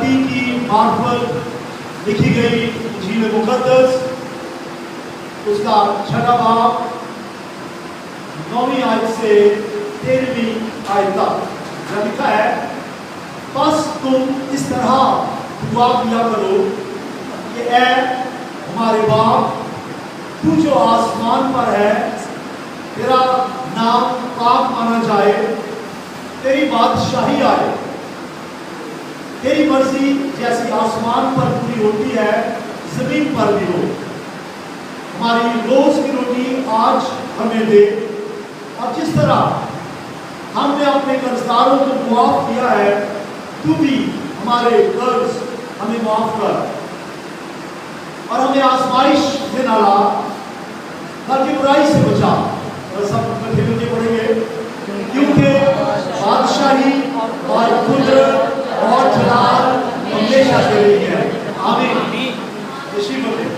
मत्ती की मार्फत लिखी गई इंजील मुकद्दस, उसका 6वां बाब 9वीं आयत से 13वीं आयत तक जहाँ लिखा है, बस तुम इस तरह दुआ किया करो कि ऐ हमारे बाप, तू जो आसमान पर है, तेरा नाम पाक माना जाए, तेरी बादशाही आए, तेरी मर्जी जैसी आसमान पर पूरी होती है जमीन पर भी हो। हमारी रोज की रोटी आज हमें दे, और जिस तरह हमने अपने कर्जदारों को माफ किया है, तू भी हमारे कर्ज हमें माफ कर, और हमें आजमाइश में न ला, बल्कि बुराई से बचा। और सब इकट्ठे मिलके पढ़ेंगे, क्योंकि बादशाही और कुदरत और जलाल हमेशा तेरी है। आमीन। यीशु मसीह।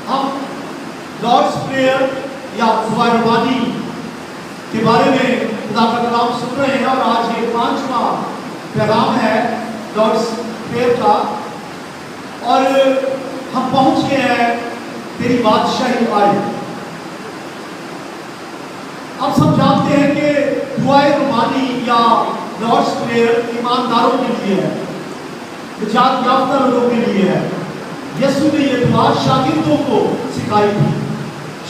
हम लॉर्ड्स प्रेयर या दुआए रबानी के बारे में खुदा का कलाम सुन रहे हैं, और आज ये 5वां पैगाम है लॉर्ड्स प्रेयर का, और हम पहुंच गए हैं तेरी बादशाही आए। अब सब जानते हैं कि दुआए रबानी या लॉर्ड्स प्रेयर ईमानदारों के लिए है, निजात याफ्ता लोगों के लिए है। यीशु ने ये दुआ शागिर्दों को सिखाई थी,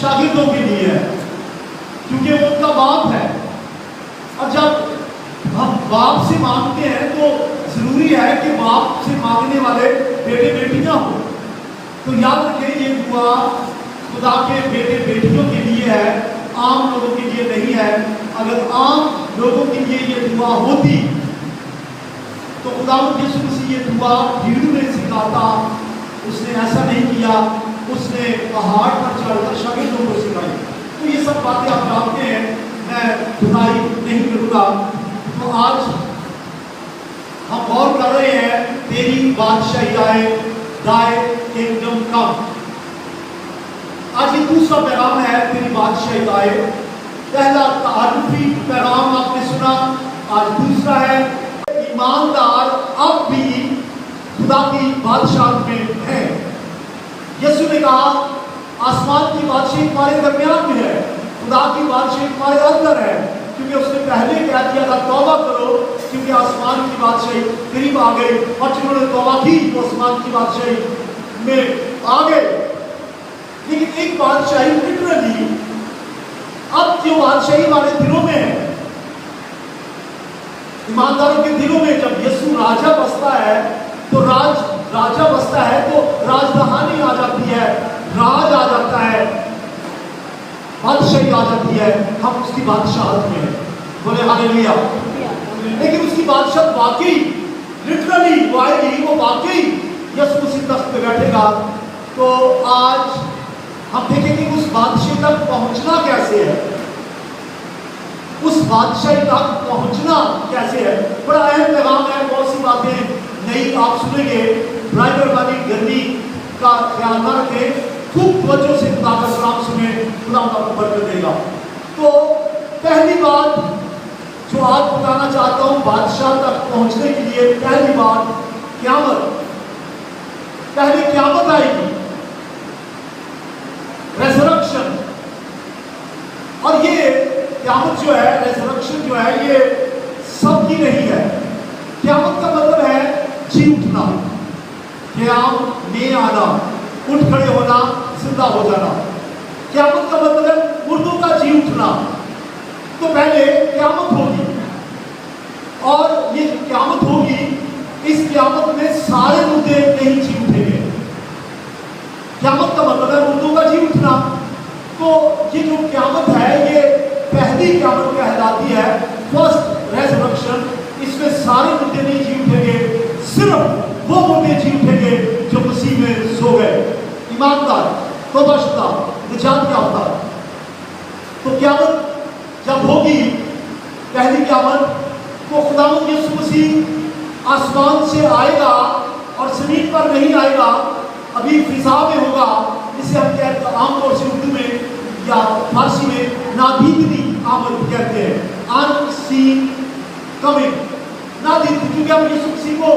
शागिर्दों के लिए है, क्योंकि वो उनका बाप है। और जब हम बाप से मांगते हैं तो जरूरी है कि बाप से मांगने वाले बेटे बेटियां हो। तो याद रखें, ये दुआ खुदा के बेटे बेटियों के लिए है, आम लोगों के लिए नहीं है। अगर आम लोगों के लिए ये दुआ होती तो खुदावंद यीशु मसीह ये दुआ भीड़ में सिखाता। उसने ऐसा नहीं किया, उसने पहाड़ पर चढ़कर शागिर्दों को सिखाई। तो ये सब बातें आप जानते हैं, मैं दुहाई नहीं करूँगा। तो आज हम गौर कर रहे हैं, तेरी बादशाही आए, दाए किंगडम कम। आज ये दूसरा पैगाम है, तेरी बादशाही आए। पहला तारुफी पैगाम आपने सुना, आज दूसरा है, ईमानदार अब भी खुदा की बादशाह में है। यीशु ने कहा, आसमान की बादशाही तुम्हारे दरमियान में है, खुदा की बादशाही तुम्हारे अंदर है, क्योंकि उसने पहले कह दिया था तौबा करो, क्योंकि आसमान की बादशाही करीब आ गई। और जिन्होंने तौबा की वो आसमान की बादशाही में आ गए। लेकिन एक बादशाही लिटरली अब जो बादशाही वाले दिनों में है, ईमानदारों के दिलों में, जब यीशु राजा बसता है तो राजा बसता है तो राजधानी आ जाती है, राज आ जाता है, बादशाही आ जाती है। हम उसकी बादशाहत में हैं, बोले हालेलुया। लेकिन उसकी बादशाहत वाकई लिटरली वो आएगी, वो वाकई यीशु मसीह तख्त पे बैठेगा। तो आज हम देखेंगे उस बादशाही तक पहुंचना कैसे है, उस बादशाही तक पहुंचना कैसे है। बड़ा अहम पैगाम है, बहुत सी बातें नई आप सुनेंगे। ड्राइवर वाली गर्मी का ख्याल न रखें, खूब तवज्जो से खुदा का कलाम सुने, खुदा आपको बरकत देगा। तो पहली बात जो आज बताना चाहता हूं, बादशाह तक पहुंचने के लिए पहली बात क़यामत। पहले क़यामत आएगी, रेज़रेक्शन। और ये क़यामत जो है, रेज़रेक्शन जो है, ये सबकी नहीं है। क़यामत का मतलब है जी उठना, क़याम में आना, उठ खड़े होना, जिंदा हो जाना। क़यामत का मतलब है मुर्दों का जी उठना। तो पहले क़यामत होगी, और ये क़यामत होगी, इस क़यामत में सारे मुर्दे नहीं जी उठेंगे। क़यामत का मतलब है मुर्दों का जी उठना। तो ये जो क़यामत है, ये पहली क़यामत कहलाती है, फर्स्ट रेज़रेक्शन। इसमें सारे मुर्दे नहीं जी उठेंगे, सिर्फ वो मुर्दे जी उठेंगे जो मसीह में सो गए, ईमानदार, तौबाशुदा, निजात याफ्ता। तो क़यामत जब होगी, पहली क़यामत, तो खुदावंद यीशु मसीह आसमान से आएगा और जमीन पर नहीं आएगा, अभी फिजा में होगा, जिसे हम कहते हैं आमतौर से उर्दू में या फारसी में नादीदनी आमद कहते हैं, अनसीन seen coming, ना देखते, क्योंकि अब यीशु मसीह को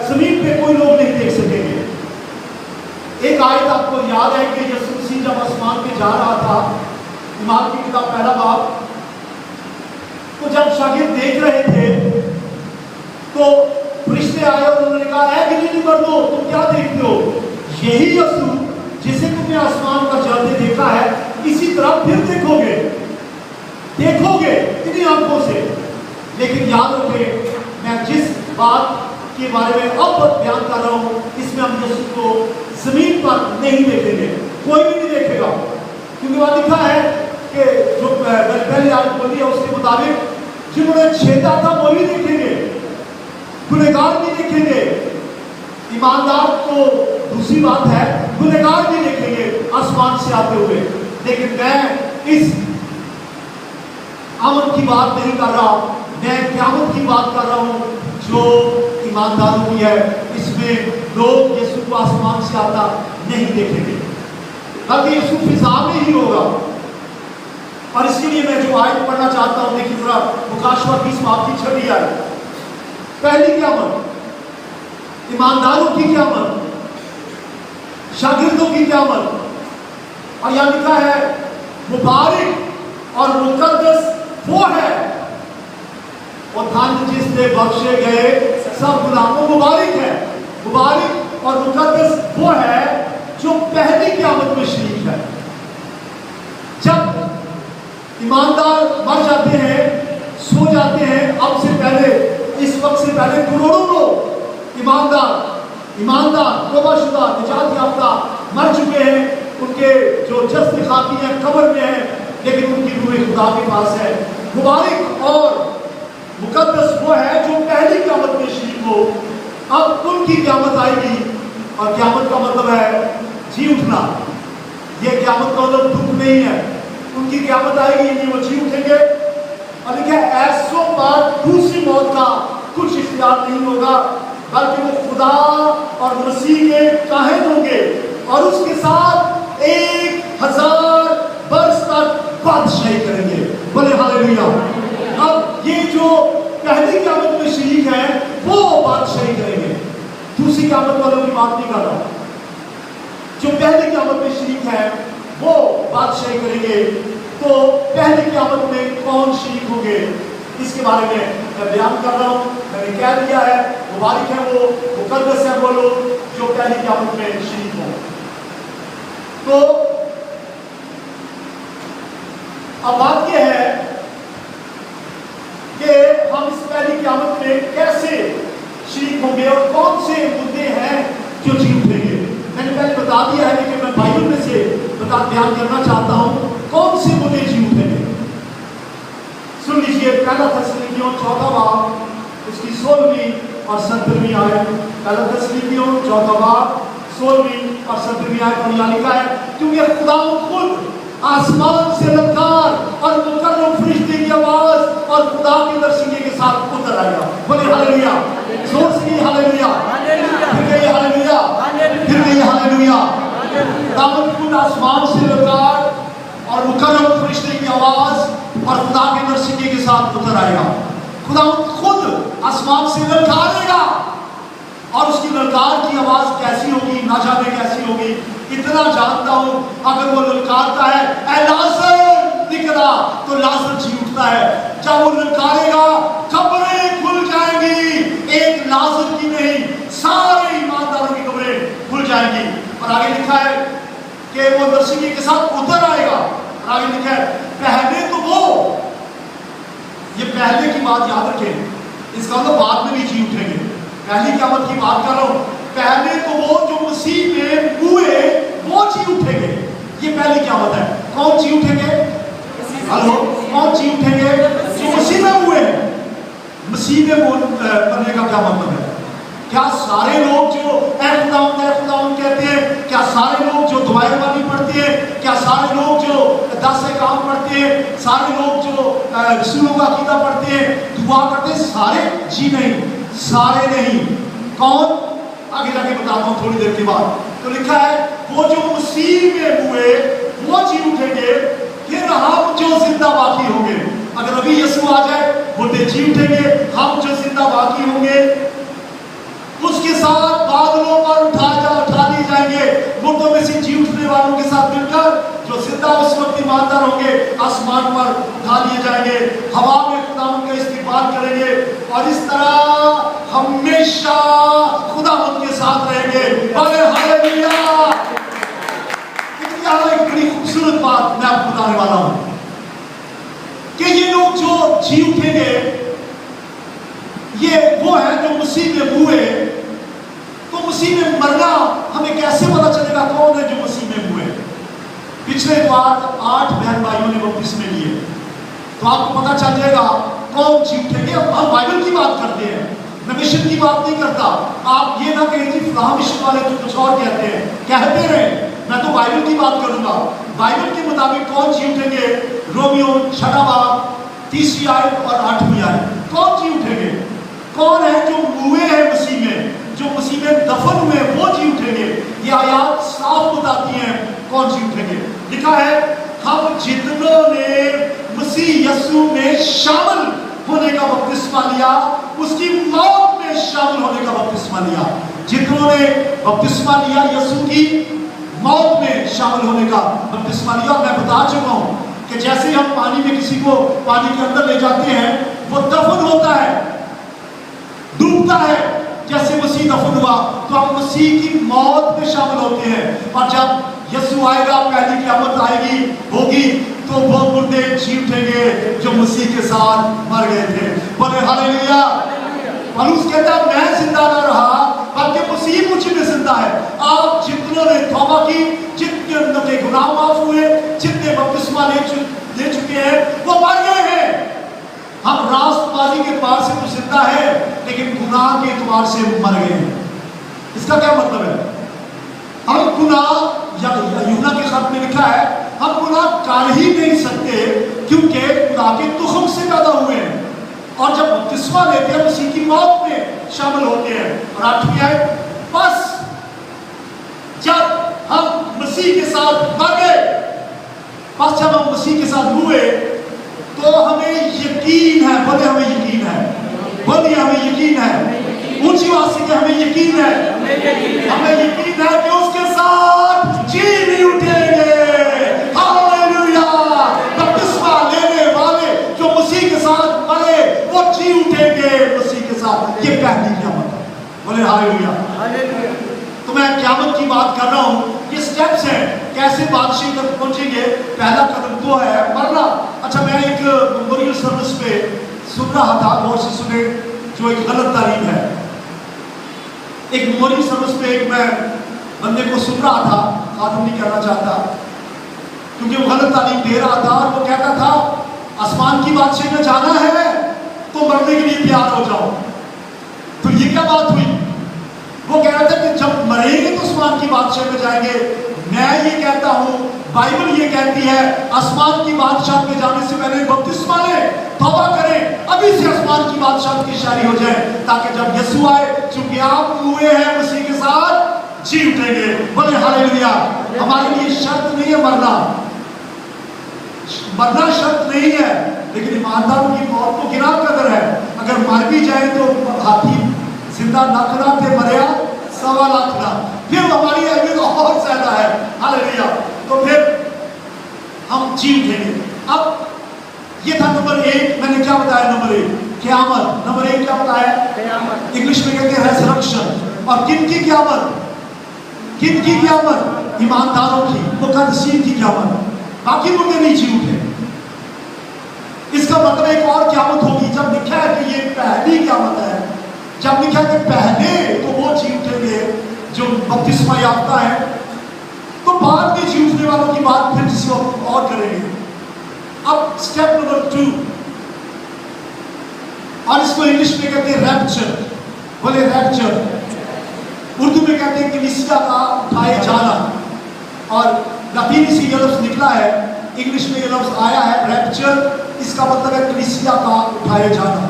जमीन पे कोई लोग नहीं देख सकेंगे। एक आयत आपको याद है कि यीशु मसीह जब आसमान पे जा रहा था, ईमान की किताब पहला बाब, तो जब शागिर्द देख रहे थे तो फरिश्ते आए और उन्होंने कहा, ऐ गलीली मर्दों, तुम क्या देखते हो? यही यीशु जिसे तुमने आसमान पर जाते देखा है, इसी तरह फिर देखोगे इन्हीं आंखों से। लेकिन याद रखें, मैं जिस बात के बारे में अब बयान कर रहा हूं, इसमें हम यीशु को जमीन पर नहीं देखेंगे, कोई भी नहीं देखेगा, क्योंकि वहां लिखा है कि जो पहले आज बोली है उसके मुताबिक जिन्होंने छेदा था वो भी देखेंगे, गुनहगार भी देखेंगे। ईमानदार तो दूसरी बात है, गुनहगार भी देखेंगे आसमान से आते हुए। लेकिन मैं इस आमद की बात नहीं कर रहा, मैं क़यामत की बात कर रहा हूं जो ईमानदारों की है। इसमें लोग यीशु को आसमान से आता नहीं देखेंगे, बल्कि यीशु फिजा में ही होगा। और इसलिए मैं जो आयत पढ़ना चाहता हूं, देखिए जरा, मुकाशवा 20 बाब की 6 आयत। पहली क़यामत, ईमानदारों की क़यामत, शागिर्दों की क़यामत। और यहां लिखा है, मुबारक और मुकद्दस वो है और धन जिससे बख्शे गए सब गुनाहों। मुबारक है, मुबारक और मुकद्दस वो है जो पहली क़यामत में शरीक है। जब ईमानदार मर जाते हैं, सो जाते हैं, अब से पहले, इस वक्त से पहले करोड़ों लोग ईमानदार तौबाशुदा निजात याफ्ता मर चुके हैं, उनके जो जस्द खाकी हैं कब्र में है, लेकिन उनकी रूह खुदा के पास है। मुबारक और मुकद्दस वो है जो पहली क़यामत में शरीक हो। अब उनकी क़यामत आएगी, और क़यामत का मतलब है जी उठना। ये क़यामत का मतलब दुख नहीं है, उनकी क़यामत आएगी, नहीं वो जी उठेंगे। और लिखा है, ऐसों पर दूसरी मौत का कुछ इख्तियार नहीं होगा, बल्कि वो खुदा और मसीह के काहिल होंगे और उसके साथ 1000 वर्ष तक बादशाही करेंगे। बोले हालेलुया। अब ये जो पहली क़यामत में शरीक है वो बादशाही करेंगे, दूसरी क़यामत वालों की बात नहीं कर रहा। जो पहली क़यामत में शरीक है वो बादशाही करेंगे। तो पहली क़यामत में कौन शरीक होंगे, इसके बारे में मैं बयान कर रहा हूं। मैंने कह दिया है, मुबारक है वो, मुकद्दस है वो लोग जो पहली क़यामत में शरीक हों। तो अब बात यह है कि हम इस पहली क़यामत में कैसे शरीक होंगे और कौन से मुद्दे हैं जो जी उठेंगे। मैंने पहले बता दिया है, लेकिन मैं बाइबल में से बयान करना चाहता हूं कौन से मुद्दे जी उठेंगे। सुन लीजिए, पहला थिस्सलुनीकियों 14 बाब, उसकी 16वीं और 17वीं आयत। पहला थिस्सलुनीकियों 14 बाब, 16वीं और 17वीं आयत पर यहाँ लिखा है, क्योंकि खुदा खुद आसमान से ललकार और मुकर्रम फरिश्ते की आवाज और खुदा के दर्शनी के साथ उतर आएगा। बोले हालेलुया, जोर से कहिए हालेलुया, फिर कहिए हालेलुया, फिर कहिए हालेलुया। खुदा खुद आसमान से ललकार और मुकर्रम फरिश्ते की आवाज और खुदा के दर्शनी के साथ उतर आएगा। खुदा खुद आसमान से ललकारेगा, और उसकी ललकार की आवाज कैसी होगी, ना जाने कैसी होगी। इतना जानता हूं, अगर वो ललकारता है, ऐ लाजर निकला, तो लाजर जी उठता है। जब वो ललकारेगा, कब्रें खुल जाएंगी, एक लाजर की नहीं, सारे ईमानदारों की कब्रें खुल जाएंगी। और आगे लिखा है कि वो दर्शनी के साथ उतर आएगा। आगे लिखा है, पहले तो वो, ये पहले की बात याद रखें, इसका मतलब बाद में भी जी उठेंगे। पहली क़यामत की बात कर रहा हूं, पहले तो वो जो मसीह में हुए वो जी उठेंगे। ये पहली क़यामत है। कौन जी उठेंगे? हेलो, कौन जी उठेंगे? जो मसीह में हुए हैं। मसीह में बनने का क्या मतलब है? क्या सारे लोग जो ऐ खुदावंद कहते हैं, क्या सारे लोग जो दुआएं रबानी पढ़ते हैं, क्या सारे लोग जो 10 काम पढ़ते हैं, सारे लोग जो रसूलों का अकीदा पढ़ते हैं, दुआ करते हैं, सारे? जी नहीं, सारे नहीं। कौन? आगे जाके बताता हूं थोड़ी देर के बाद। तो लिखा है, वो जो मसीह में हुए वो जी उठेंगे, फिर हम जो जिंदा बाकी होंगे। अगर अभी यीशु आ जाए जी उठेंगे, हम जो जिंदा बाकी होंगे उसके साथ बादलों पर उठा लिए जाएंगे, मुर्दों में से जी उठने वालों के साथ मिलकर जो जिंदा उस वक्त ईमानदार होंगे आसमान पर उठा लिए जाएंगे, हवा में खुदावंद का इस्तेमाल करेंगे और इस तरह हमेशा खुदावंद के साथ रहेंगे। बोले हालेलुया। एक बड़ी खूबसूरत बात मैं आपको बताने वाला हूं कि ये लोग जो जी उठेंगे ये वो है जो मसीह में हुए। तो मसीह में मरना हमें कैसे पता चलेगा कौन है जो मसीह में हुए? पिछले बार 8 बहन भाइयों ने बपतिस्मे लिए, तो आपको पता चल जाएगा कौन जी उठेंगे। हम बाइबल की बात करते हैं, मैं मिशन की बात नहीं करता। आप ये ना कहें कि फलां मिशन वाले तो कुछ और कहते हैं, कहते रहे, मैं तो बाइबल की बात करूंगा। बाइबल के मुताबिक कौन जी उठेंगे? रोमियो 6 बाब 30 आयत और 8वीं आयत। कौन जी उठेंगे? कौन है जो हुए हैं मसीह में, जो मसीह में दफन हुए वो जी उठेंगे? ये आयत साफ बताती हैं कौन जी उठेंगे। लिखा है हम जितनों ने मसीह यीशु में शामिल होने का बपतिस्मा लिया उसकी मौत में शामिल होने का बपतिस्मा लिया। जितनों ने बपतिस्मा लिया यीशु की मौत में शामिल होने का बपतिस्मा लिया। मैं बता चुका हूं कि जैसे हम पानी में किसी को पानी के अंदर ले जाते हैं वो दफन होता है, डूबता है। जैसे मसीह दफन हुआ तो हम मसीह की मौत में शामिल होते हैं और जब यीशु आएगा, पहली क़यामत आएगी होगी तो वो मुर्दे जी उठेंगे जो मसीह के साथ मर गए थे। बोले हालेलुया। पौलुस कहता है मैं जिंदा न रहा बल्कि मसीह मुझ में जिंदा है। आप जितनों ने तौबा की, जितने के गुनाह माफ हुए, जितने बपतिस्मा ले चुके हैं वो मर गए हैं। हम रास्तबाजी के एतबार से तो जिंदा है लेकिन गुनाह के एतबार से मर गए हैं। इसका क्या मतलब है? हम गुनाह, या यूहन्ना के खत में लिखा है हम गुनाह कर ही नहीं सकते क्योंकि खुदा के तुखम से पैदा हुए हैं और जब बपतिस्मा लेते हैं मसीह की मौत में शामिल होते हैं। और 8वीं आयत, बस जब हम मसीह के साथ मर गए, बस जब हम मसीह के साथ हुए तो हमें यकीन है, बोले हमें यकीन है, बोलिए हमें यकीन है, ऊंची आवाज से हमें यकीन है, हमें यकीन है कि उसके साथ जी नहीं उठेंगे। हालेलुया। बपतिस्मा लेने वाले जो मसीह के साथ मरे वो जी उठेंगे मसीह के साथ। ये पहली क़यामत है। बोले हालेलुया। तो मैं क़यामत की बात कर रहा हूँ, ये स्टेप्स हैं कैसे बादशाह तक पहुंचेंगे। पहला कदम तो है मरना। अच्छा, मैं एक मेमोरियल सर्विस पे सुन रहा था, गौर से सुने, जो एक गलत तालीम है। एक मेमोरियल सर्विस पे एक मैं बंदे को सुन रहा था, खातम नहीं कहना चाहता क्योंकि वो गलत तालीम दे रहा था और वो कहता था आसमान की बादशाह में जाना है तो मरने के लिए तैयार हो जाओ। तो ये क्या बात हुई? वो कह रहा था कि जब मरेंगे तो आसमान की बादशाह में जाएंगे। मैं ये कहता हूँ, बाइबल ये कहती है आसमान की बादशाह में जाने से पहले बपतिस्मा लें, तौबा करें, अभी से आसमान की बादशाह की शादी हो जाए ताकि जब यीशु आए, चूंकि आप हुए हैं मसीह के साथ, जी उठेंगे। बोले हालेलुया। हमारे लिए शर्त नहीं है मरना, मरना शर्त नहीं है, लेकिन ईमानदारों की मौत को गिरा कदर है। अगर मर भी जाए तो हाथी जिंदा नखरा थे मरिया 1.25 लाख, फिर हमारी अहमियत और ज्यादा है। हालेलुया। तो फिर हम जी उठेंगे। अब ये था नंबर 1। मैंने क्या बताया? नंबर 1 क़यामत। नंबर 1 क्या बताया? इंग्लिश में कहते हैं रेज़रेक्शन। और किन की क़यामत? किन की क़यामत? ईमानदारों की, मुक़द्दसीन की क़यामत। बाकी मुर्दे नहीं जी उठे। इसका मतलब एक और क़यामत होगी। जब लिखा है कि ये पहली क़यामत है, जब लिखा है कि पहले, तो वो जी उठेंगे जो बपतिस्मा याफ्ता है। तो बाद में जी उठने वालों की बात फिर किसी और करेंगे। अब स्टेप नंबर 2, और इसको इंग्लिश में कहते हैं रैप्चर। बोले रैप्चर। उर्दू में कहते हैं कलीसिया का उठाए जाना, और लतीनी से ये लफ्ज निकला है, इंग्लिश में ये लफ्ज आया है रैप्चर। इसका मतलब है कलीसिया का उठाए जाना।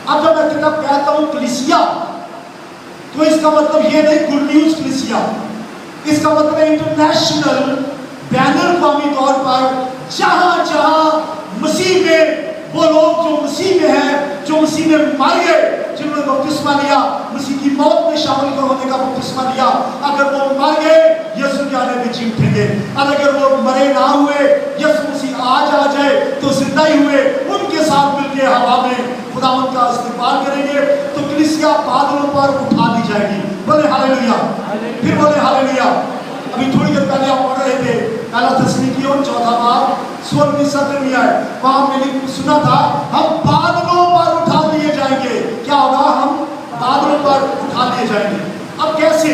अब जब मैं कहता हूं कलीसिया, तो इसका मतलब ये नहीं गुड न्यूज कलीसिया, इसका मतलब है इंटरनेशनल बैनर कौमी तौर पर जहां जहां मसीह में वो लोग जो मसीह में हैं, जो मसीह में मर गए, जिन्होंने बपतिस्मा लिया, मसीह की मौत में शामिल होने का बपतिस्मा लिया, अगर वो मर गए यीशु के आने में जी उठेंगे। और अगर वो मरे ना हुए, यीशु मसीह आज आ जाए तो जिंदा ही हुए, उनके साथ मिलकर हवा में खुदावंद का इस्तेमाल करेंगे, तो कलीसिया बादलों पर उठा दी जाएगी। बोले हालेलुया, फिर बोले हालेलुया। अभी थोड़ी देर पहले आप पढ़ रहे थे पहला थिस्सलुनीकियों 4 बाब 16वीं सत्र में आए, वहां मैंने सुना था हम बादलों पर उठा दिए जाएंगे। क्या होगा? हम बादलों पर उठा दिए जाएंगे। अब कैसे?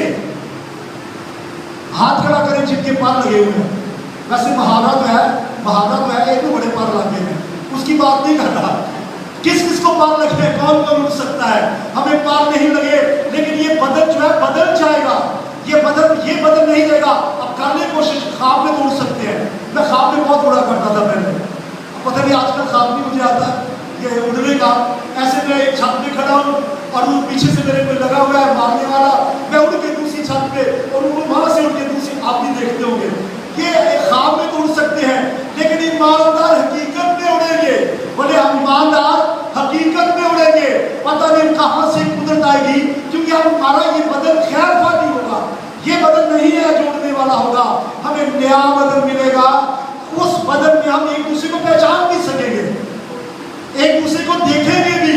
हाथ खड़ा करें जिनके पर लगे हुए हैं। वैसे मुहावरा तो है, एक तो बड़े पर लगे हैं, उसकी बात नहीं कर रहा। किस किस को पार लगे? कौन कौन उठ सकता है? हमें पार नहीं लगे, लेकिन ये बदल जो है बदल जाएगा। ये बदल नहीं रहेगा। अब करने की कोशिश, ख्वाब में तो उड़ सकते हैं। मैं ख्वाब में बहुत उड़ा करता था पहले, पता नहीं आजकल ख्वाब नहीं मुझे आता ये उड़ने का। ऐसे मैं एक छत पे खड़ा हूँ और वो पीछे से मेरे पे लगा हुआ है मारने वाला, मैं उड़ के दूसरी छत पे और वो वहां से उड़ के दूसरी, आप भी देखते होंगे। ये ख्वाब में तो उड़ सकते हैं, लेकिन ईमानदार हकीकत में उड़ेंगे। बोले हम ईमानदार हकीकत में उड़ेंगे। पता नहीं कहां से कुदरत आएगी, क्योंकि हमारा ये बदल खैर फाटी होगा। ये बदल नहीं है जो उड़ने वाला होगा, हमें नया बदल मिलेगा। उस बदल में हम एक दूसरे को पहचान भी सकेंगे, एक दूसरे को देखेंगे भी।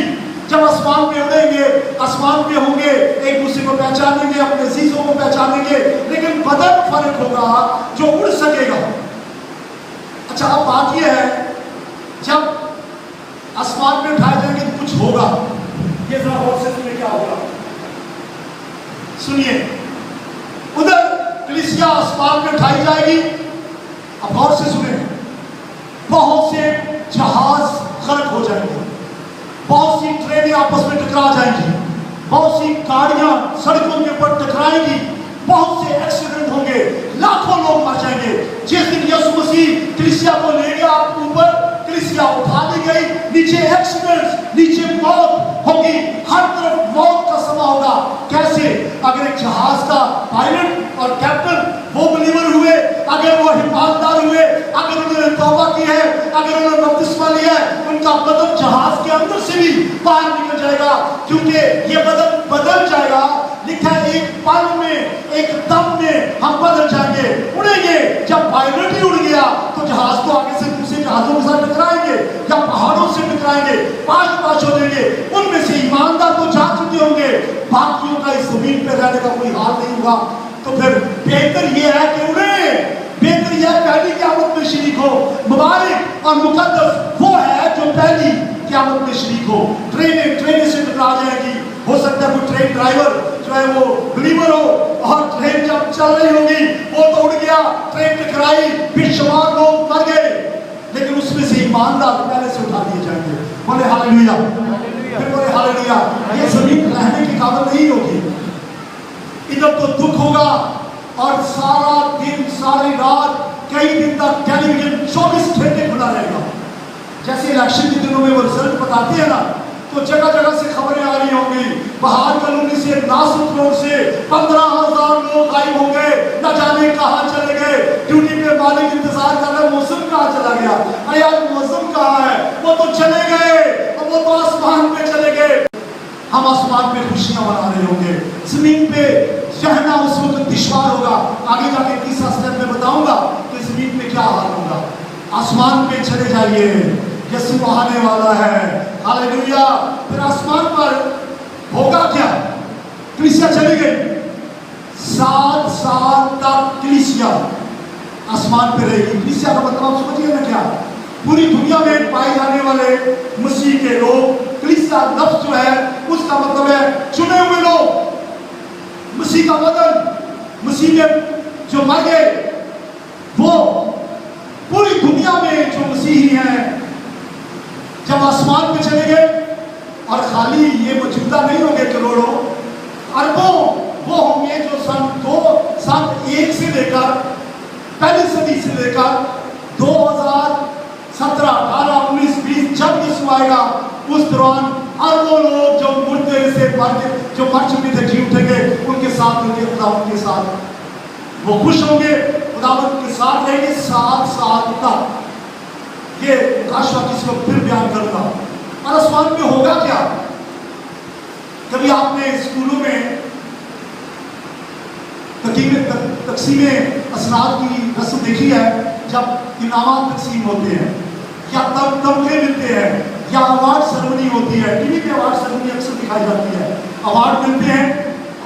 जब आसमान पे उड़ेंगे, आसमान पे होंगे, एक दूसरे को पहचानेंगे, अपने अजीजों को पहचानेंगे, लेकिन बदल फर्क होगा जो उड़ सकेगा। अच्छा, अब बात यह है जब आसमान में उठाए जाएंगे तो कुछ होगा। ये जरा गौर से सुनिए क्या होगा। सुनिए, उधर कलीसिया आसमान में उठाई जाएगी। अब गौर से सुने, बहुत से जहाज गर्क हो जाएंगे, बहुत सी ट्रेनें आपस में टकरा जाएंगी, बहुत सी गाड़ियां सड़कों के ऊपर टकराएंगी, बहुत से एक्सीडेंट होंगे, लाखों लोग मर जाएंगे। जिस दिन यीशु मसीह कलीसिया को ले गया ऊपर, कलीसिया उठा दी गई, नीचे एक्सीडेंट, नीचे मौत होगी, हर तरफ मौत का समा होगा। कैसे? अगर एक जहाज का पायलट और कैप्टन वो बिलीवर हुए, अगर वो ईमानदार हुए, अगर उन्होंने तौबा की है, अगर उन्होंने बपतिस्मा लिया है, उनका बदन जहाज के अंदर से भी बाहर निकल जाएगा, क्योंकि ये बदन बदल जाएगा। लिखा है एक पल में, एक दम में हम बदल जाएंगे, उड़ेंगे। जब पायलट ही उड़ गया तो जहाज तो आगे से दूसरे जहाजों के साथ टकराएंगे या पहाड़ों से टकराएंगे, पाश हो जाएंगे। उनमें से ईमानदार तो जा चुके होंगे, बाकियों का इस जमीन पे रहने का कोई हाल नहीं हुआ। तो फिर बेहतर ये है कि उड़े, बेहतर यह पहली क़यामत में शरीक हो। मुबारक और मुकद्दस वो है जो पहली क़यामत में शरीक हो। ट्रेनें से टकरा जाएगी। हो सकता है कोई ट्रेन ड्राइवर जो है वो बिलीवर हो, और ट्रेन जब चल रही होगी वो तो उड़ गया, ट्रेन टकराई, बेशुमार लोग मर गए, लेकिन उसमें से ईमानदार पहले से उठा दिए जाएंगे। बोले हालेलुया, फिर बोले हालेलुया। ये जमीन रहने की काबिल नहीं होगी। इधर तो दुख होगा, और सारा दिन सारी रात कई दिन तक टेलीविजन 24 घंटे खुला रहेगा। जैसे इलेक्शन के दिनों में वो रिजल्ट बताते हैं ना, तो जगह जगह से खबरें आ रही होंगी, बाहर कॉलोनी से, नासिक रोड से 15,000 लोग गायब हो गए, न जाने कहाँ चले गए। ड्यूटी पे मालिक इंतजार कर रहे, मौसम कहाँ चला गया? अरे यार मौसम कहाँ है? वो तो चले गए, और वो तो आसमान पे चले गए। हम आसमान पे खुशियां मना रहे होंगे, जमीन पे रहना उस वक्त दुश्वार होगा। आगे जाके तीसरा स्टेप में बताऊंगा कि जमीन पे क्या हाल होगा। आसमान पे चले जाइए, यीशु आने वाला है। हालेलुया। फिर आसमान पर होगा क्या? कलीसिया चली गई, 7 साल तक कलीसिया आसमान पे रहेगी। कलीसिया का मतलब आप समझिए ना क्या? पूरी दुनिया में पाए जाने वाले मसीह के लोग, कलीसिया लफ्ज जो है उसका मतलब है चुने हुए लोग। मसीह का बदन, मसीह में जो मर गए, वो पूरी दुनिया में जो मसीही हैं जब आसमान पे चले गए, और खाली ये मौजूदा नहीं होंगे करोड़ों अरबों, वो होंगे जो सन 1 से लेकर पहली सदी से लेकर 2017, 18, 19, 20 जब यीशु आएगा उस दौरान अरबों लोग जो मुर्दे से जो मर चुके थे जी उठेंगे, उनके साथ मिलकर खुदावंद के साथ वो खुश होंगे, खुदावंद के साथ रहेंगे 7 साल तक। ये काशवा किसी को फिर बयान करूंगा। اور آسمان میں ہوگا کیا؟ کبھی آپ نے اسکولوں میں تقسیم اسناد کی رسم دیکھی ہے؟ جب انعامات تقسیم ہوتے ہیں یا تمغے ملتے ہیں یا اوارڈ سرمنی ہوتی ہے، ٹی وی پہ اوارڈ سرمنی اکثر دکھائی جاتی ہے، اوارڈ ملتے ہیں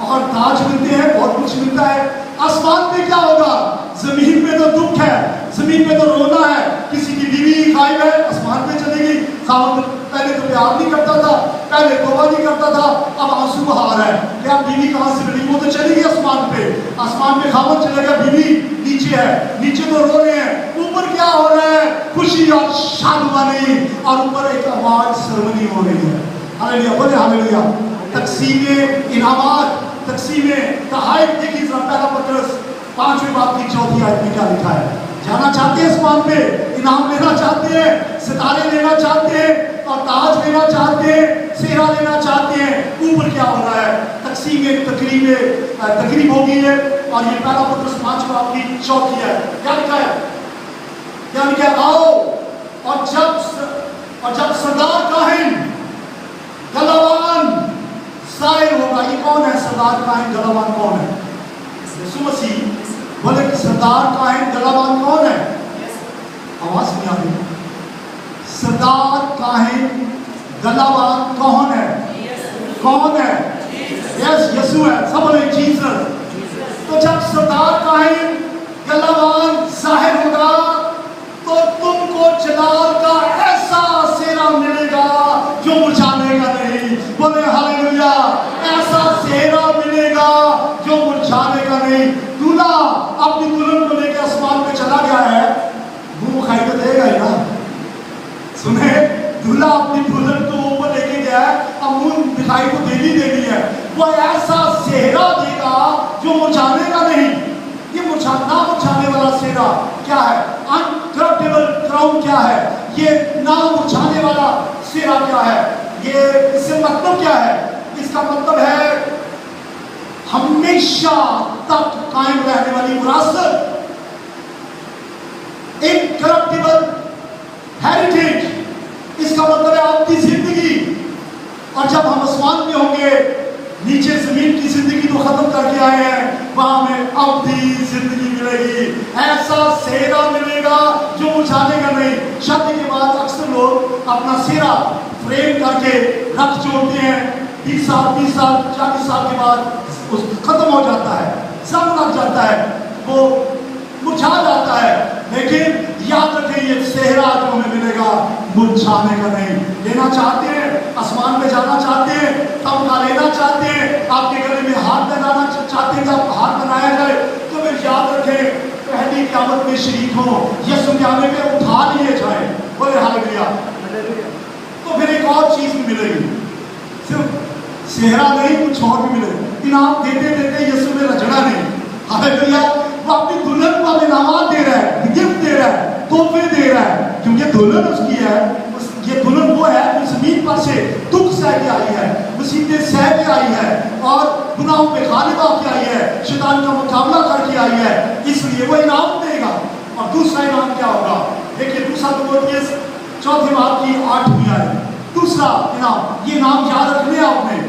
اور تاج ملتے ہیں، بہت کچھ ملتا ہے۔ آسمان میں کیا ہوگا؟ زمین پہ تو دکھ ہے، زمین پہ تو رونا ہے، کسی کی بیوی غائب ہے، آسمان پہ چلے گئی، خاوند پہلے تو پیار نہیں کرتا تھا، پہلے توبہ نہیں کرتا تھا، اب آنسو بہا رہا ہے کہ اب بیوی کہاں سے ملی؟ وہ تو چلی گئی آسمان پہ، آسمان پہ خاوند چلے گا، بیوی نیچے ہے، نیچے تو رو رہے ہیں، اوپر کیا ہو رہا ہے؟ خوشی اور شادمانی، اور اوپر ایک اوارڈ سرمنی ہو رہی ہے۔ ہاللیلویا، بولے ہاللیلویا۔ تقسیم انعامات، تقسیم تحائف، دیکھیے ذرا پہلا پطرس 5ویں باب کی 4 آیت میں کیا لکھا ہے؟ جانا چاہتے ہیں آسمان پہ، انعام لینا چاہتے ہیں، ستارے لینا چاہتے ہیں اور تاج لینا چاہتے ہیں، سہرا لینا چاہتے ہیں، اوپر کیا ہو رہا ہے؟ تقسیم تقریب ہو گئی ہے، اور یہ پہلا پطرس 5 باب کی 4 ہے۔ کیا لکھا ہے؟ کیا لکھا ہے؟ آؤ اور جب سردار کاہن گلابان ظاہر ہوگا۔ یہ کون ہے سردار کاہن گلابان؟ کون ہے؟ یسوع مسیح۔ بولے کہ سردار کاہن گلابان کون ہے؟ آواز نہیں آ رہی۔ سردار کاہن گلابان کون ہے؟ کون ہے؟ یس، یسوع ہے۔ سب بولے جیسس۔ تو جب سردار کاہن گلابان ظاہر ہوگا تو تم کو جلال کا ایسا سہرا ملے گا جو مرجھانے کا نہیں۔ بولے ہاللیلویا۔ ایسا سہرا ملے گا جو مرجھانے کا نہیں۔ دولہا اپنی دلہن کو لے کے آسمان پہ چلا گیا ہے، منہ کھائی تو دے گا ہی نا۔ سنیں، دولہا اپنی دلہن کو اوپر لے کے گیا ہے، اب منہ دکھائی تو دینی ہے۔ وہ ایسا سہرا دے گا جو مرجھانے کا نہیں۔ یہ نہ مرجھانے والا سہرا کیا ہے؟ انکرپٹیبل کراؤن کیا ہے؟ یہ نہ مرجھانے والا سہرا کیا ہے؟ یہ اس سے مطلب کیا ہے؟ اس کا مطلب ہے ہمیشہ تک قائم رہنے والی وراثت، انکرپٹیبل ہیریٹیج۔ اس کا مطلب ہے آپ کی زندگی، اور جب ہم آسمان میں ہوں گے، نیچے زمین کی زندگی تو ختم کر کے آئے ہیں، وہاں ہمیں ابدی زندگی ملے گی، ایسا سہرا ملے گا جو مرجھانے کا نہیں۔ شادی کے بعد اکثر لوگ اپنا سہرا فریم کر کے رکھ چھوڑتے ہیں، 20 سال 30 سال 40 سال کے بعد اس ختم ہو جاتا ہے، زنگ لگ جاتا ہے، وہ مرجھا جاتا ہے۔ لیکن یاد رکھیں یہ سہرا جو ہمیں ملے گا مرجھانے کا نہیں۔ لینا چاہتے ہیں، آسمان پہ جانا چاہتے ہیں، تمغہ لینا چاہتے ہیں، آپ کے گلے میں ہاتھ بنانا چاہتے ہیں، جب ہاتھ بنایا جائے تو پھر یاد رکھیں پہلی قیامت میں شریک ہوں، یسوع کے آنے پہ اٹھا لیے جائیں۔ بولے ہاللیلویا۔ تو پھر ایک اور چیز بھی ملے گی، صرف سہرا نہیں، کچھ اور بھی ملے گا۔ انعام دیتے دیتے یسوع میں رجڑا نہیں۔ ہاللیلویا۔ وہ اپنی دلہن کو انعامات دے رہا ہے، گفٹ دے رہا ہے، تحفے دے رہا ہے، کیونکہ دلہن اس کی ہے۔ یہ دلہن وہ ہے جو زمین پر سے دکھ سہ کے آئی ہے، مصیبتیں سہ کے آئی ہے، اور گناہوں پہ غالب آ کے آئی ہے، شیطان کا مقابلہ کر کے آئی ہے، اس لیے وہ انعام دے گا۔ اور دوسرا انعام کیا ہوگا؟ دیکھیے دوسرا تموتھیوس 4 باب کی 8 آیت۔ دوسرا انعام، یہ نام یاد رکھنے آپ نے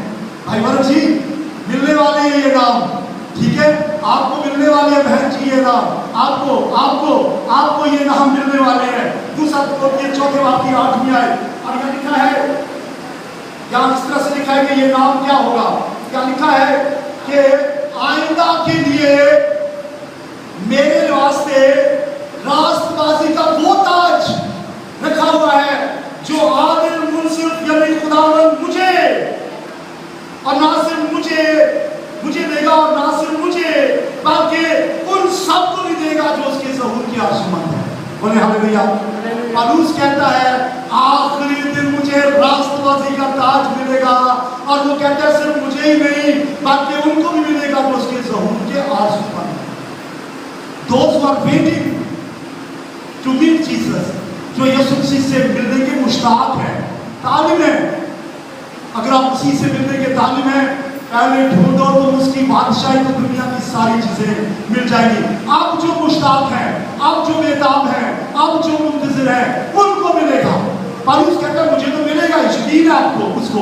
بھائی ورن جی، ملنے والے ہیں یہ نام، ٹھیک ہے؟ آپ کو ملنے والے ہیں بہن جی یہ نام، آپ کو یہ نام ملنے والے ہیں۔ دوسرا تموتھیوس 4 باب کی 8 آیت، اور یہ لکھا ہے، یہاں اس طرح سے لکھا ہے کہ یہ نام کیا ہوگا؟ کیا لکھا ہے کہ آئندہ کے لیے میرے واسطے راست بازی کا وہ تاج رکھا ہوا ہے جو عادل منصف یعنی خداوند مجھے، اور نہ صرف مجھے دے گا، اور نہ صرف مجھے بلکہ ان سب کو بھی دے گا جو اس کے ظہور کی آرزومند ہے۔ بولے ہاللیلویا۔ پالوس کہتا ہے آخری دن مجھے راست بازی کا تاج ملے گا، اور وہ کہتا ہے صرف مجھے ہی نہیں بلکہ ان کو بھی ملے گا جو اس کے ظہور کے آرزومند ہیں۔ Those who are waiting to meet Jesus، جو یسوع مسیح سے ملنے کے مشتاق ہیں، طالب ہیں۔ اگر آپ مسیح سے ملنے کے طالب ہیں، پہلے ڈھونڈو تو اس کی بادشاہی تو دنیا کی ساری چیزیں مل جائیں گی۔ اب جو مشتاق ہیں، اب جو بےتاب ہیں، اب جو منتظر ہیں، ان کو ملے گا۔ پالوس کہتا ہے مجھے تو ملے گا، यकीन है आपको, उसको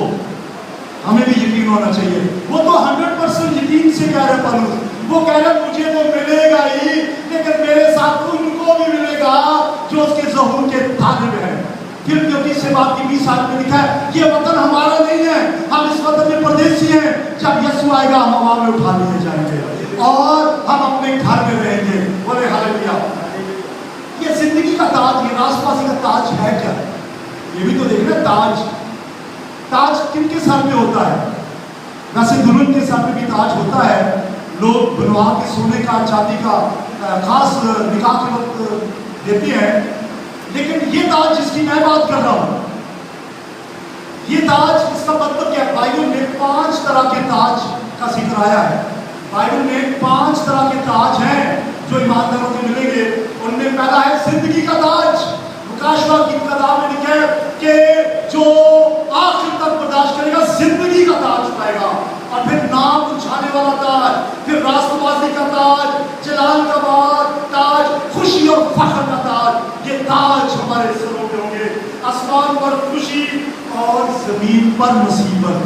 हमें भी यकीन होना चाहिए। वो तो 100% यकीन से कह रहे पौलुस, वो कह रहे मुझे तो मिलेगा ही, लेकिन मेरे साथ उनको भी मिलेगा जो उसके ज़हूर के तालिब हैं। फिर क्योंकि से बात की 20 आयत में लिखा है ये वतन हमारा नहीं है, हम इस वतन में परदेसी हैं, जब यीशु आएगा हम हवा में उठा लिए जाएंगे और हम अपने घर में रहेंगे। बोले हालेलुया। ये जिंदगी का ताज, ये राजपासी का ताज है क्या? ये भी तो देखना, ताज किनके सर पे होता है? वैसे दुल्हन के सर पे भी ताज होता है, लोग बनवा के सोने का चांदी का खास निकाह के वक्त देते हैं, लेकिन ये ताज जिसकी मैं बात कर रहा हूं, ये ताज, इसका मतलब क्या है? बाइबल में 5 तरह के ताज का जिक्र आया है। बाइबल में 5 तरह के ताज हैं जो ईमानदारों को मिलेंगे। उनमें पहला है जिंदगी का ताज। मुकाशवा की किताब में लिखा है कि जो आखिर तक बर्दाश्त करेगा जिंदगी का ताज पाएगा। और फिर नाम उछाने वाला ताज, फिर राष्ट्रवादी का ताज, जलाल का ताज, खुशी और फख्र का ताज। ये ताज हमारे सरों पे होंगे। आसमान पर खुशी और जमीन पर मुसीबत।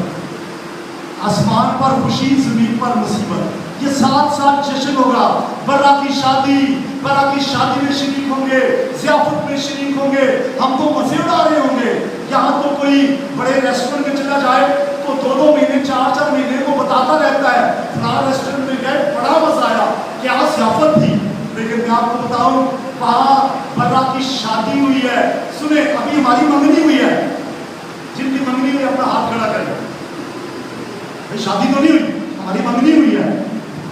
आसमान पर खुशी, जमीन पर मुसीबत। ये 7 साल जश्न होगा। बर्रा की शादी में शरीक होंगे, ज़ियाफत में शरीक होंगे, हम तो मजे उड़ा रहे होंगे। यहाँ तो कोई बड़े रेस्टोरेंट में चला जाए तो 2-2 महीने 4-4 महीने वो बताता रहता है फलाना रेस्टोरेंट में गए, बड़ा मजा आया, क्या ज़ियाफत थी। लेकिन मैं आपको बताऊं, वहाँ बर्रा की शादी हुई है। सुने, अभी हमारी मंगनी हुई है। जिनकी मंगनी हुई अपना हाथ खड़ा करें। भाई शादी तो नहीं हुई, हमारी मंगनी हुई है।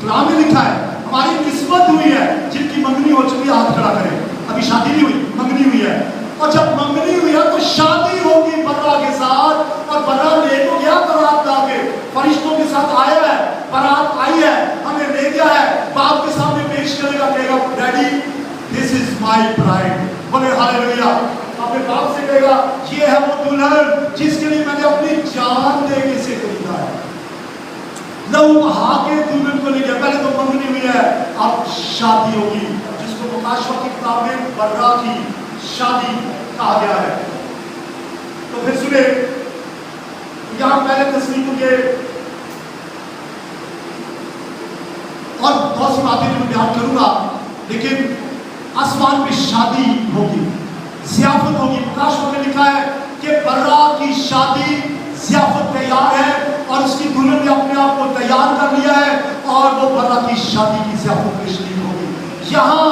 कलाम में लिखा है हमारी किस्मत हुई है। जिनकी मंगनी हो चुकी है हाथ खड़ा करें। अभी शादी नहीं हुई, मंगनी हुई है। और जब मंगनी हुई है तो शादी होगी बर्रा के साथ। और बर्रा ले तो गया बारात लाके, फरिश्तों के साथ आया है, बारात आई है, हमें ले गया है, बाप के सामने पेश करेगा, कहेगा daddy this is my bride. बोले हालेलुया। अपने बाप से कहेगा ये है वो दुल्हन जिसके लिए मैंने अपनी जान दे के इसे खरीदा है। लहू बहा के दुल्हन को ले गया। पहले तो मंगनी हुई है, अब शादी होगी, जिसको मुकाशवा की किताब में बर्रा की शादी कहा गया है। तो फिर सुने, यहां पहले तस्वीर के और बहुत सी बातें मैं बयान करूंगा, लेकिन आसमान में शादी होगी, ज़ियाफत होगी। मुकाशवा में लिखा है कि बर्रा की शादी ज़ियाफत तैयार है और उसकी दुल्हन ने अपने आप को तैयार कर लिया है और वो बर्रा की शादी की ज़ियाफत में शरीक होगी। यहाँ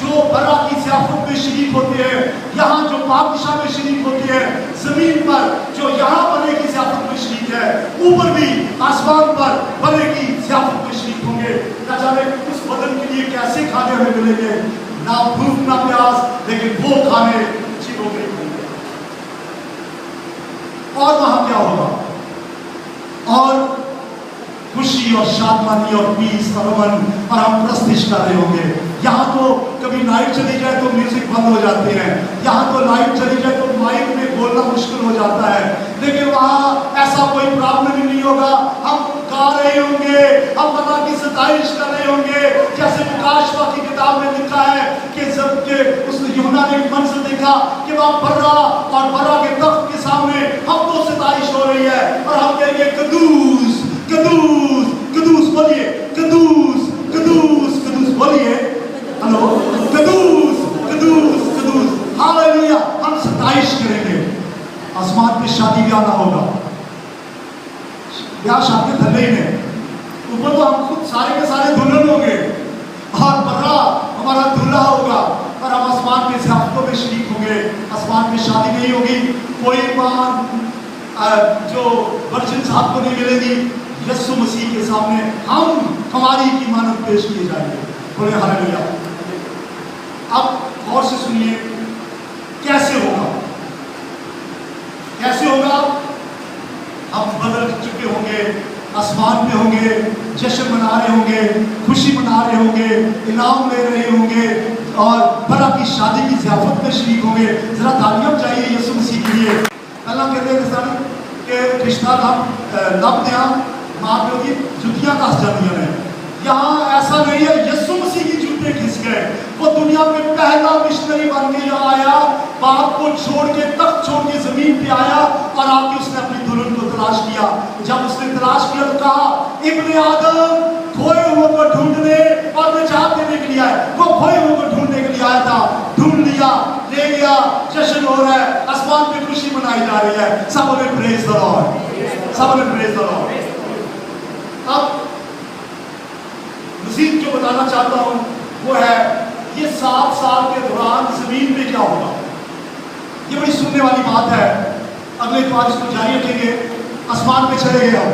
जो बर्रा की ज़ियाफत में शरीक होते हैं, यहाँ जो बादशाह में शरीक होते हैं, जमीन पर जो यहाँ बर्रे की ज़ियाफत में शरीक है, ऊपर भी आसमान पर बर्रे की ज़ियाफत में शरीक होंगे। क्या जाने उस बदन के लिए कैसे खाने हमें मिलेंगे, ना भूख ना प्यास, लेकिन वो खाने जीवों में होंगे। और वहां क्या होगा? और खुशी और शादमानी और पीस और अमन और हम प्रस्तिश कर रहे होंगे। यहाँ तो कभी लाइट चली जाए तो म्यूजिक बंद हो जाते हैं, यहाँ तो लाइट चली जाए तो माइक में बोलना मुश्किल हो जाता है, लेकिन वहाँ ऐसा कोई प्रॉब्लम ही नहीं होगा। हम गा रहे होंगे, हम अल्लाह की सताइश कर रहे होंगे। जैसे मुकाशवा की किताब में लिखा है कि जब के उसने यूहन्ना ने एक मंजर देखा कि वहाँ बर्रा और बर्रा के तख्त के सामने हमको सताइश हो रही है और हम कहेंगे कदूस कदूस कदूस, बोलिए कदूस कदूस कदूस, बोलिए हेलो कदूस कदूस कदूस, हालेलुया। हम सताइश करेंगे। आसमान पे शादी ब्याह ना होगा, ब्याह शादी थल्ले ही में, ऊपर तो हम खुद सारे के सारे दुल्हन होंगे और बर्रा हमारा दूल्हा होगा और हम आसमान पे ज़ियाफतों में शरीक होंगे। आसमान में शादी नहीं होगी, कोई मान जो वर्जिन साहब को नहीं मिलेगी। यीशु मसीह के सामने हमारी कीमत पेश किए जाएंगे। बोले हालेलुया। अब गौर से सुनिए कैसे होगा, कैसे होगा। हम बदल चुके होंगे, आसमान में होंगे, जश्न मना रहे होंगे, खुशी मना रहे होंगे, इनाम ले रहे होंगे और बर्रा की शादी की ज़ियाफत में शरीक होंगे। जरा तालियां चाहिए यीशु मसीह के लिए। पहला कहते हैं कि रिश्ता लब दिया माँ प्यो की जुतियां कस जाती हैं। यहाँ ऐसा नहीं है, यीशु मसीह की पे घिस गए। वो दुनिया में पहला मिशनरी बन के यहाँ आया, बाप को छोड़ के, तख्त छोड़ के जमीन पे आया और आके उसने अपनी दुल्हन को तलाश किया। जब उसने तलाश किया तो कहा, इब्ने आदम खोए हुए को ढूंढने और निजात देने के लिए आया। वो खोए हुए को ढूंढने के लिए आया था, ढूंढ लिया, ले गया, जश्न हो रहा है, आसमान पे खुशी मनाई जा रही है। सब ने प्रेज द लॉर्ड, सब ने प्रेज द लॉर्ड। अब मजीद जो बताना चाहता हूं वो है, ये 7 साल के दौरान जमीन पे क्या होगा। ये बड़ी सुनने वाली बात है। अगले इतवार इसको जारी रखेंगे। आसमान पे चले गए हम,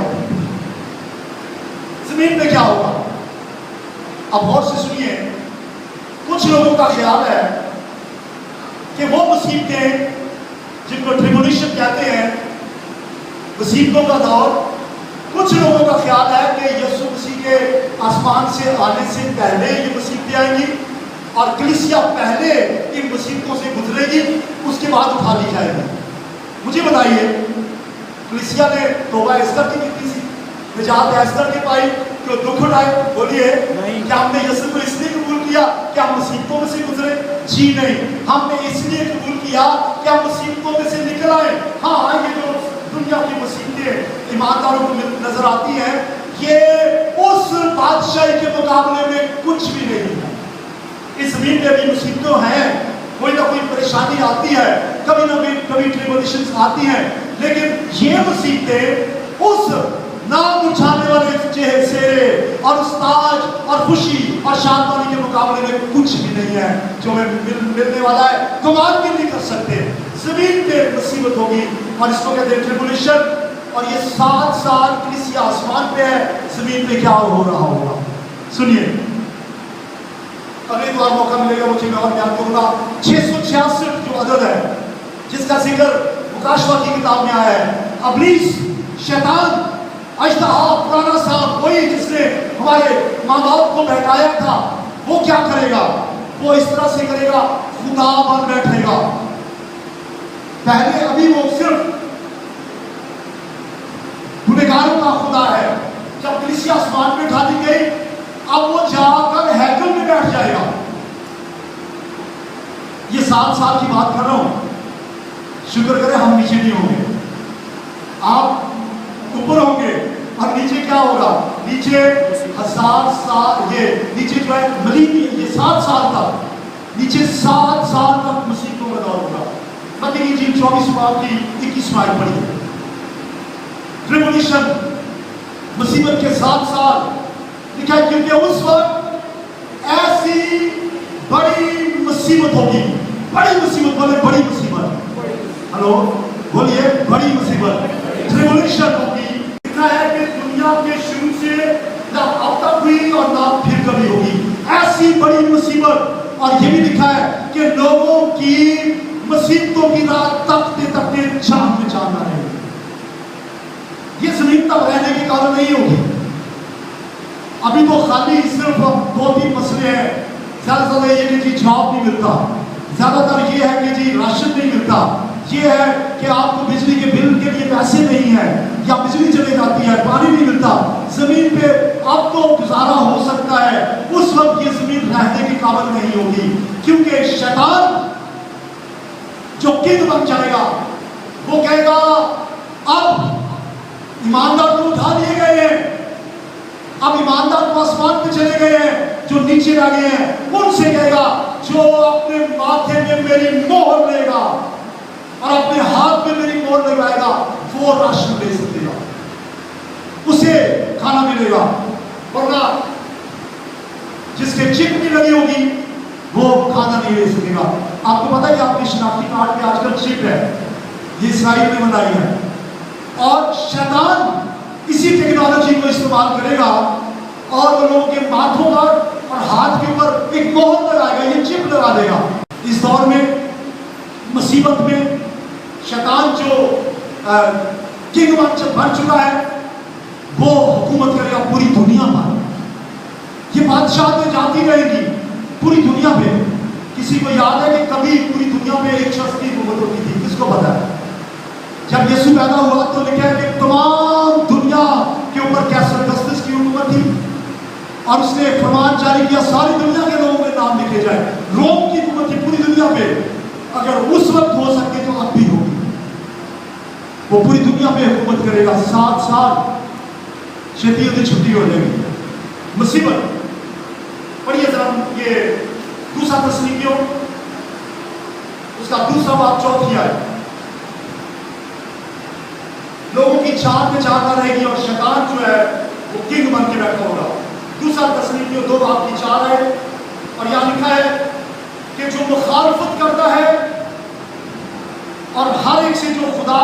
जमीन पे क्या होगा। अब गौर से सुनिए, कुछ लोगों का ख्याल है कि वो मुसीबतें जिनको ट्रिब्यूलेशन कहते हैं, मुसीबतों का दौर, कुछ लोगों का ख्याल है कि यीशु मसीह के आसमान से आने से पहले ये मुसीबतें आएंगी और कलीसिया पहले इन मुसीबतों से गुजरेगी, उसके बाद उठा ली जाएगी। मुझे बताइए, कलीसिया ने तौबा एस्तर की थी, निजात एस्तर की पाई, क्यों दुख उठाए? बोलिए, क्या हमने यीशु को इसलिए कबूल किया कि हम मुसीबतों में से गुजरे? जी नहीं, हमने इसलिए कबूल किया कि हम मुसीबतों में से निकल आए। हाँ, ये जो दुनिया की मुसीबतें ईमानदारों को नजर आती हैं, ये उस बादशाही के मुकाबले में कुछ भी नहीं है। इस जमीन पे भी मुसीबतें हैं, कोई ना कोई परेशानी आती है, कभी ना कभी ट्रिब्यूलेशंस आती हैं, लेकिन ये मुसीबतें उस नाम उठाने वाले चेहरे और उस ताज और खुशी और शांति के मुकाबले में कुछ भी नहीं है जो हमें मिलने वाला है। गुमान भी नहीं कर सकते। जमीन पे मुसीबत होगी और इसको कहते हैं ट्रिब्यूलेशन। और ये 7 साल कलीसिया आसमान पे है, जमीन पे क्या हो रहा होगा। सुनिए, अगले बार मौका मिलेगा मुझे मैं और बयान करूंगा। 666 जो अदद है, जिसका जिक्र मुकाशवा की किताब में आया है। अबलीस, शैतान, अजदहा, पुराना सांप, वही जिसने हमारे माँ बाप को बहकाया था, वो क्या करेगा? वो इस तरह से करेगा, खुदा बन बैठेगा। पहले अभी वो सिर्फ गुनहगारों का खुदा है। जब कलीसिया आसमान पे उठा दी गई, अब वो जाकर हैकल में बैठ जाएगा। ये 7 साल की बात कर रहा हूं। शुक्र करें हम नीचे नहीं होंगे, आप ऊपर होंगे। और नीचे क्या होगा? नीचे 1000 साल, ये नीचे जो है मलीन, ये 7 साल तक, नीचे 7 साल तक मुसीबतों का दौर होगा। मत्ती की 24 बाब की 21 आयत पढ़ी। ट्रिब्यूलेशन, मुसीबत के 7 साल लिखा है, क्योंकि उस वक्त ऐसी बड़ी मुसीबत होगी। बड़ी मुसीबत, बोले बड़ी मुसीबत। हेलो, बोलिए, बड़ी मुसीबत, ट्रिब्यूलेशन होगी। लिखा है कि दुनिया के शुरू से ना अब तक हुई और ना फिर कभी होगी ऐसी बड़ी मुसीबत। और ये भी लिखा है कि लोगों की मुसीबतों की रात तकते तकते चांद में चांद रहेगी। ये जमीन तब रहने के कारण नहीं होगी। अभी तो खाली सिर्फ 2-3 मसले हैं। ज्यादा ये कि जी जॉब नहीं मिलता, ज्यादातर ये है कि जी राशन नहीं मिलता, ये है कि आपको बिजली के बिल के लिए पैसे नहीं है, या बिजली चली जाती है, पानी नहीं मिलता। जमीन पे अब तो गुजारा हो सकता है, उस वक्त ये जमीन रहने के काबिल नहीं होगी, क्योंकि शैतान जो किंग बन जाएगा, वो कहेगा अब ईमानदार तो उठा लिए गए हैं, अब ईमानदार तो आसमान पे चले गए हैं, जो नीचे रह गए हैं उनसे कहेगा, जो अपने माथे में मेरी मोहर लेगा और अपने हाथ में मेरी मोहर लगाएगा, वो राशन ले सकेगा, उसे खाना मिलेगा। वरना जिसके चिप नहीं लगी होगी वो खाना नहीं ले सकेगा। आपको पता है कि आपके शनाख्ती कार्ड पे आजकल चिप है, ये इसराइल ने बनाई है, और शैतान इसी टेक्नोलॉजी को इस्तेमाल करेगा और वो लोगों के माथों पर और हाथ के ऊपर एक मोहर लगाएगा, ये चिप लगा देगा। इस दौर में, मुसीबत में, शैतान जो किंग बन चुका है, वो हुकूमत करेगा पूरी दुनिया पर। ये बादशाह जाती रहेगी पूरी दुनिया पे। किसी को याद है कि कभी पूरी दुनिया में एक शख्स की हुकूमत होती थी? किसको पता है? जब यीशु पैदा हुआ तो लिखा है कि तमाम दुनिया के ऊपर कैसर अगस्तस की हुकूमत थी, और उसने फरमान जारी किया सारी दुनिया के लोगों नाम लिखे जाए। रोम की हुकूमत थी पूरी दुनिया पे, अगर उस वक्त हो सकती तो अब भी होगी। वो पूरी दुनिया पे हुकूमत करेगा 7 साल, छेती होती छुट्टी हो जाएगी। मुसीबत पढ़िए जरा ये दूसरा तस्लीमियों उसका दूसरा बाब 4 आए। लोगों की चाल में चाल रहेगी और शैतान जो है वो किंग बन के बैठा होगा। दूसरा तस्लीमियों 2 बाब की 4 है और यहां लिखा है कि जो मुखालफत करता है और हर एक से जो खुदा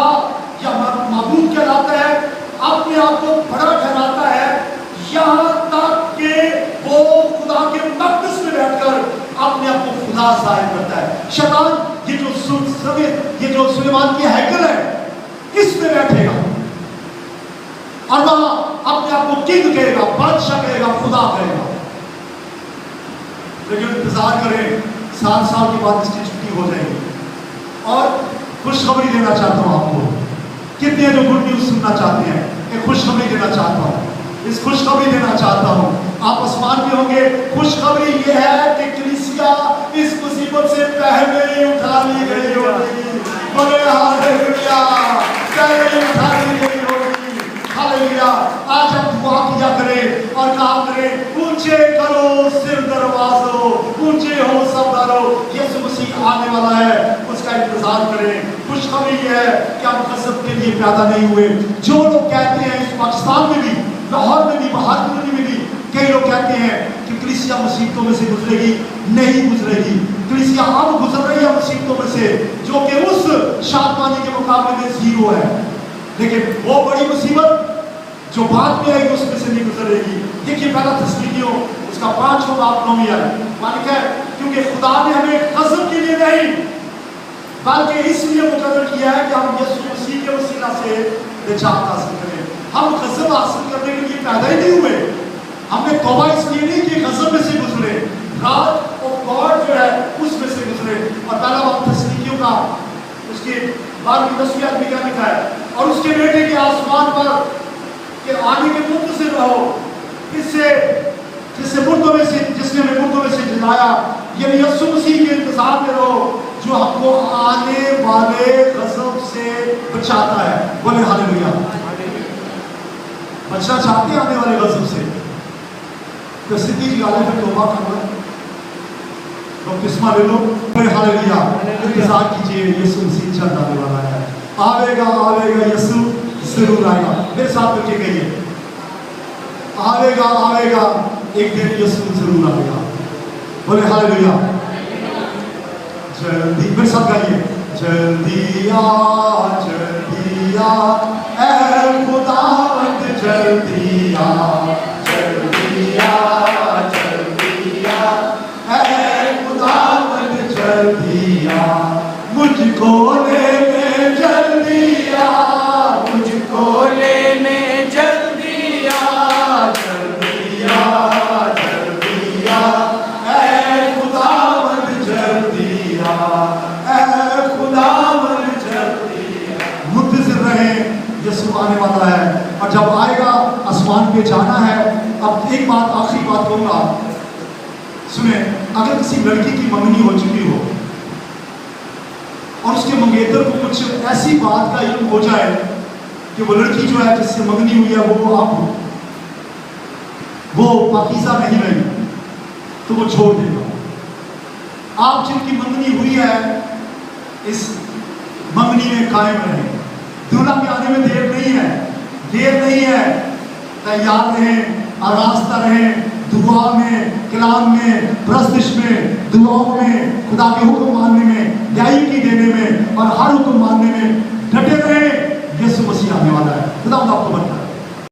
या माबूद कहलाता है अपने आप को बड़ा ठहराता है, यहां तक कि वो खुदा के मक़दस में बैठकर अपने आप को खुदा जाहिर करता है। शैतान ये जो सुलेमान की हैकल है इसमें बैठेगा और वहां अपने आप को किंग कहेगा, बादशाह कहेगा, खुदा कहेगा। लेकिन इंतजार करें, 7 साल के बाद इसकी छुट्टी हो जाएगी। और खुशखबरी देना चाहता हूं आपको, कितने जो गुड न्यूज सुनना चाहते हैं, एक खुशखबरी देना चाहता हूं, इस खुशखबरी देना चाहता हूं। आप आसमान में होंगे, खुशखबरी ये है कि कलीसिया इस मुसीबत से पहले ही उठा ली गई होगी। बोले हालेलुया, पहले ही उठा ली गई होगी। हालेलुया। आज हम दुआ किया करें और कहा करें, ऊंचे करो सिर दरवाजों, ऊंचे हो सब दरों, यीशु मसीह आने वाला है, उसका इंतजार करें। खुशखबरी है कि हम गज़ब के लिए पैदा नहीं हुए। जो लोग कहते हैं इस पाकिस्तान में भी, लाहौर में भी, बाहर की दुनिया में भी कई लोग कहते हैं कि कलीसिया मुसीबतों में से गुजरेगी, नहीं गुजरेगी। कलीसिया अब गुजर रही है मुसीबतों में से, जो कि उस शादमानी के मुकाबले में 0 है। लेकिन वो बड़ी मुसीबत जो बाद में आएगी उसमें से नहीं गुजरेगी। देखिए पहला तस्लीमियों उसका 5वां बाब 9 है, मालिक है क्योंकि खुदा ने हमें गज़ब के लिए नहीं बल्कि इसलिए मुकर्रर किया है कि हम यीशु मसीह के वसीला से निजात हासिल करें। हम गज़ब हासिल करने के लिए पैदा ही नहीं हुए। हमने तौबा इसलिए नहीं कि गज़ब में से गुजरे, रात और गॉड जो है उसमें से गुजरे। और पहला बाब तस्लीमियों का उसके 12वीं 10वीं आदमी क्या लिखा है, और उसके बेटे के आसमान पर के आने के मुक्त से रहो, जिससे मुर्दों में से, जिसने हमें मुर्दों में से जिलाया, यानी यीशु मसीह के इंतजार में रहो जो हमको आने वाले गज़ब से बचाता है। बोले हालेलुया। बचना चाहते हैं आने वाले गज़ब से, तो सिद्धि जी गाले में तौबा करो, बपतिस्मा ले लो। बोले हालेलुया। इंतजार कीजिए, यीशु मसीह जल्द आने वाला है। आवेगा आवेगा, यीशु जरूर आएगा। मेरे साथ मिलके कहिए, आवेगा आवेगा, एक दिन यीशु जरूर आएगा। बोले हालेलुया। जल्दी मेरे साथ गाइए, जल्दी आ ऐ खुदावंद, जल्दी आ ऐ खुदावंद, जल्दी आ मुझको लेने जल्दी आ, मुझको लेने जल्दी आ, जल्दी आ, जल्दी आ ऐ खुदावंद, जल्दी आ ऐ खुदावंद, जल्दी आ। मुंतज़िर रहें, यीशु आने वाला है और जब आएगा आसमान पे जाना है। अब एक बात, आखिरी बात कहूँगा, सुने। अगर किसी लड़की की मंगनी हो चुकी हो और उसके मंगेतर को कुछ ऐसी बात का इल्म हो जाए कि वो लड़की जो है जिससे मंगनी हुई है वो पाकीज़ा नहीं रही, तो वो छोड़ देगा। आप जिनकी मंगनी हुई है इस मंगनी में कायम रहें। दूल्हा के आने में देर नहीं है, देर नहीं है। तैयार रहें, आरास्ता रहें, दुआ में, कलाम में, प्रस्तिश में, दुआओं में, खुदा के हुक्म मानने में, न्यायिकी देने में और हर हुक्म मानने में डटे रहें। यीशु मसीह आने वाला है। खुदा आपको बरकत।